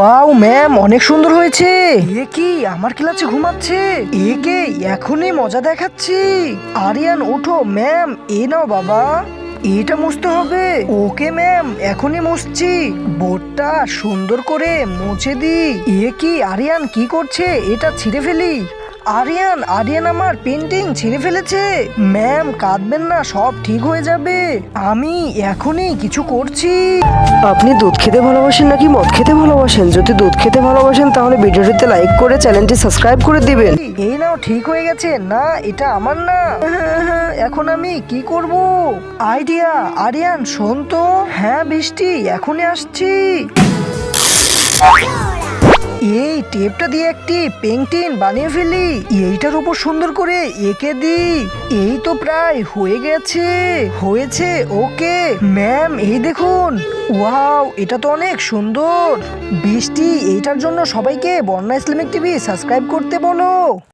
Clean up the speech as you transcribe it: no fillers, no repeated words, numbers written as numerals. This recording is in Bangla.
ওয়াও ম্যাম, অনেক সুন্দর হয়েছে। এ কি আমার ক্লাসে ঘুমাচ্ছে? একে এখনই মজা দেখাচ্ছি। আরিয়ান ওঠো ম্যাম, এ নাও বাবা, এটা মুছতে হবে। ওকে ম্যাম, এখনই মুছছি। বোর্ডটা সুন্দর করে মুছে দি। এ কি আরিয়ান কি করছে? এটা ছিঁড়ে ফেলি। আরিয়ান আরিয়ান আমার পেন্টিং ছিঁড়ে ফেলেছে। ম্যাম কাঁদবেন না, সব ঠিক হয়ে যাবে। আমি এখনই কিছু করছি। আপনি দুধ খেতে ভালোবাসেন নাকি মদ খেতে ভালোবাসেন? যদি দুধ খেতে ভালোবাসেন তাহলে ভিডিওটিতে লাইক করে চ্যানেলটি সাবস্ক্রাইব করে দিবেন। এই নাও, ঠিক হয়ে গেছে। না, এটা আমার না। এখন আমি কি করব? আইডিয়া। আরিয়ান শোন তো। হ্যাঁ বৃষ্টি, এখনই আসছি। এই টেপটা দিয়ে একটি পেন্টিং বানিয়ে ফেলি। এইটার উপর সুন্দর করে এঁকে দি। এই তো প্রায় হয়ে গেছে। হয়েছে। ওকে ম্যাম, এই দেখুন। ওয়াও, এটা তো অনেক সুন্দর। বৃষ্টি, এইটার জন্য সবাইকে বন্যা ইসলামিক টিভি সাবস্ক্রাইব করতে বলো।